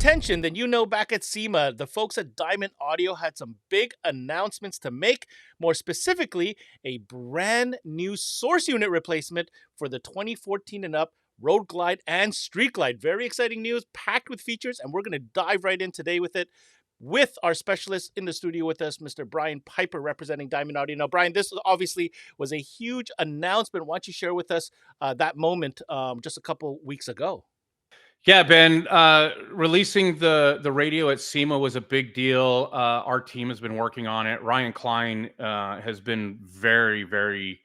attention, then you know back at SEMA, the folks at Diamond Audio had some big announcements to make. More specifically, a brand new source unit replacement for the 2014 and up Road Glide and Street Glide. Very exciting news, packed with features, and we're going to dive right in today with it with our specialist in the studio with us, Mr. Bryan Piper, representing Diamond Audio. Now, Bryan, this obviously was a huge announcement. Why don't you share with us that moment just a couple weeks ago? Yeah, Ben, releasing the radio at SEMA was a big deal. Our team has been working on it. Ryan Klein has been very, very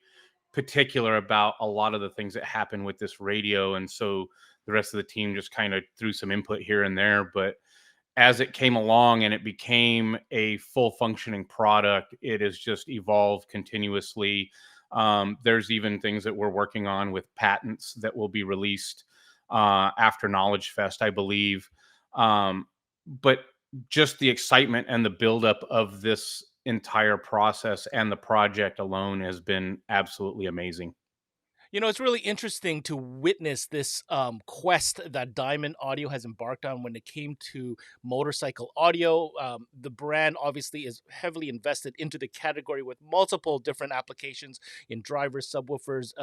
particular about a lot of the things that happen with this radio. And so the rest of the team just kind of threw some input here and there. But as it came along and it became a full functioning product, it has just evolved continuously. There's even things that we're working on with patents that will be released after KnowledgeFest, I believe. But just the excitement and the buildup of this entire process and the project alone has been absolutely amazing. You know, it's really interesting to witness this quest that Diamond Audio has embarked on when it came to motorcycle audio. The brand obviously is heavily invested into the category with multiple different applications in drivers, subwoofers,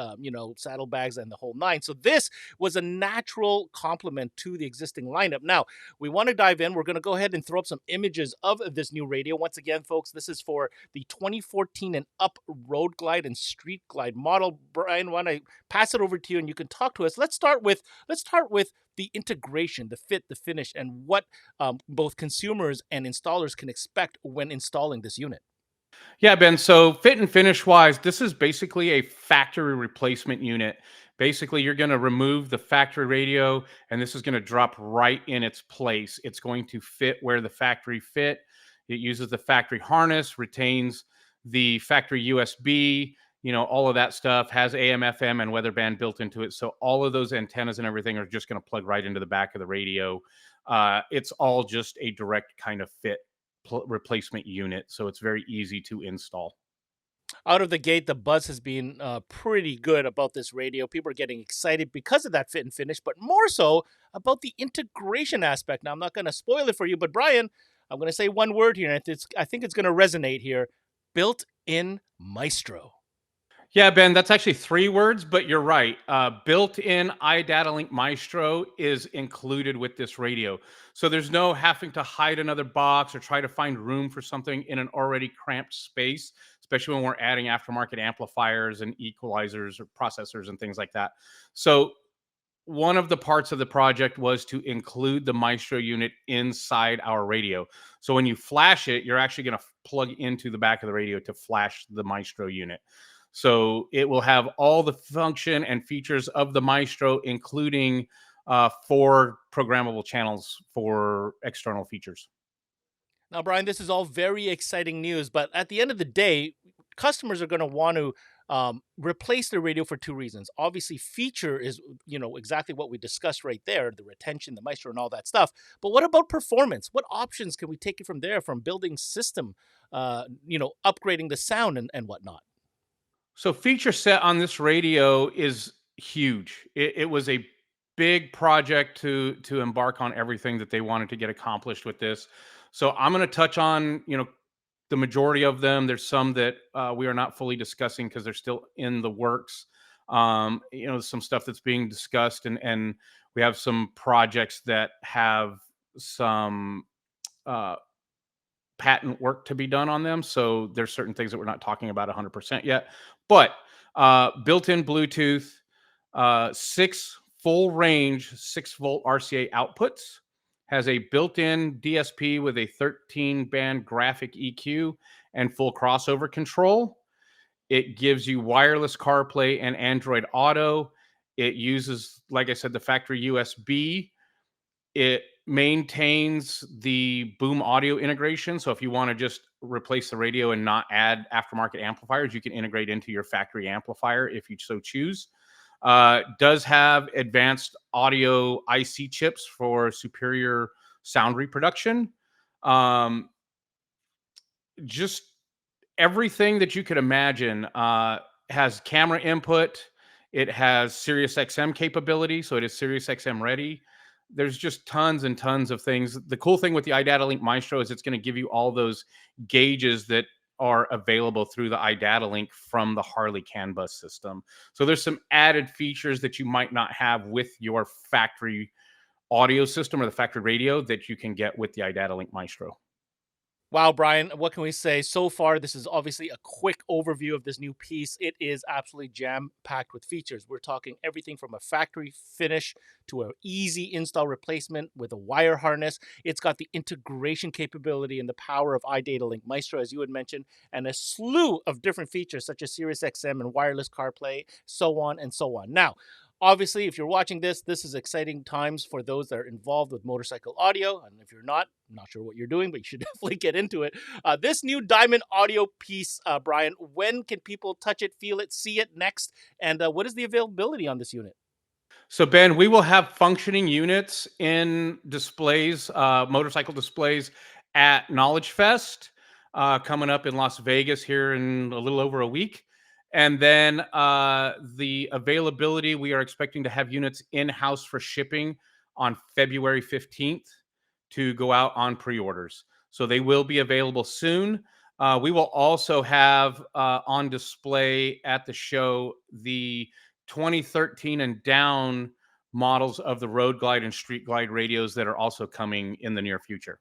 saddlebags, and the whole nine. So this was a natural complement to the existing lineup. Now, we want to dive in. We're going to go ahead and throw up some images of this new radio. Once again, folks, this is for the 2014 and up Road Glide and Street Glide model. Bryan, why don't I pass it over to you and you can talk to us. Let's start with the integration, the fit, the finish, and what both consumers and installers can expect when installing this unit. Yeah, Ben. So fit and finish wise, this is basically a factory replacement unit. Basically, you're going to remove the factory radio and this is going to drop right in its place. It's going to fit where the factory fit. It uses the factory harness, retains the factory USB, all of that stuff, has AM, FM, and weather band built into it. So all of those antennas and everything are just going to plug right into the back of the radio. It's all just a direct kind of fit replacement unit. So it's very easy to install. Out of the gate, the buzz has been pretty good about this radio. People are getting excited because of that fit and finish, but more so about the integration aspect. Now, I'm not going to spoil it for you, but Bryan, I'm going to say one word here, and I think it's going to resonate here. Built-in Maestro. Yeah, Ben, that's actually 3 words, but you're right. Built-in iData Link Maestro is included with this radio. So there's no having to hide another box or try to find room for something in an already cramped space, especially when we're adding aftermarket amplifiers and equalizers or processors and things like that. So one of the parts of the project was to include the Maestro unit inside our radio. So when you flash it, you're actually going to plug into the back of the radio to flash the Maestro unit. So it will have all the function and features of the Maestro, including 4 programmable channels for external features. Now, Bryan, this is all very exciting news, but at the end of the day, customers are going to want to replace their radio for 2 reasons. Obviously, feature is, exactly what we discussed right there, the retention, the Maestro, and all that stuff. But what about performance? What options can we take it from there, from building system, upgrading the sound and whatnot? So feature set on this radio is huge. It was a big project to embark on everything that they wanted to get accomplished with this. So I'm going to touch on, the majority of them. There's some that we are not fully discussing because they're still in the works. Some stuff that's being discussed and we have some projects that have some patent work to be done on them. So there's certain things that we're not talking about 100% yet, but built-in Bluetooth, 6 full range, 6-volt RCA outputs, has a built-in DSP with a 13-band graphic EQ and full crossover control. It gives you wireless CarPlay and Android Auto. It uses, like I said, the factory USB. It maintains the boom audio integration. So if you want to just replace the radio and not add aftermarket amplifiers, you can integrate into your factory amplifier if you so choose. Does have advanced audio IC chips for superior sound reproduction. Just everything that you could imagine. Has camera input. It has Sirius XM capability, so it is Sirius XM ready. There's just tons and tons of things. The cool thing with the iData Link Maestro is it's going to give you all those gauges that are available through the iData Link from the Harley CAN bus system. So there's some added features that you might not have with your factory audio system or the factory radio that you can get with the iData Link Maestro. Wow, Bryan, what can we say? So far, this is obviously a quick overview of this new piece. It is absolutely jam-packed with features. We're talking everything from a factory finish to an easy install replacement with a wire harness. It's got the integration capability and the power of iData Link Maestro, as you had mentioned, and a slew of different features such as Sirius XM and wireless CarPlay, so on and so on. Now, obviously, if you're watching this, this is exciting times for those that are involved with motorcycle audio. And if you're not, I'm not sure what you're doing, but you should definitely get into it. This new Diamond audio piece, Bryan, when can people touch it, feel it, see it next? And what is the availability on this unit? So, Ben, we will have functioning units in displays, motorcycle displays at KnowledgeFest coming up in Las Vegas here in a little over a week. And then the availability, we are expecting to have units in house for shipping on February 15th to go out on pre orders. So they will be available soon. We will also have on display at the show the 2013 and down models of the Road Glide and Street Glide radios that are also coming in the near future.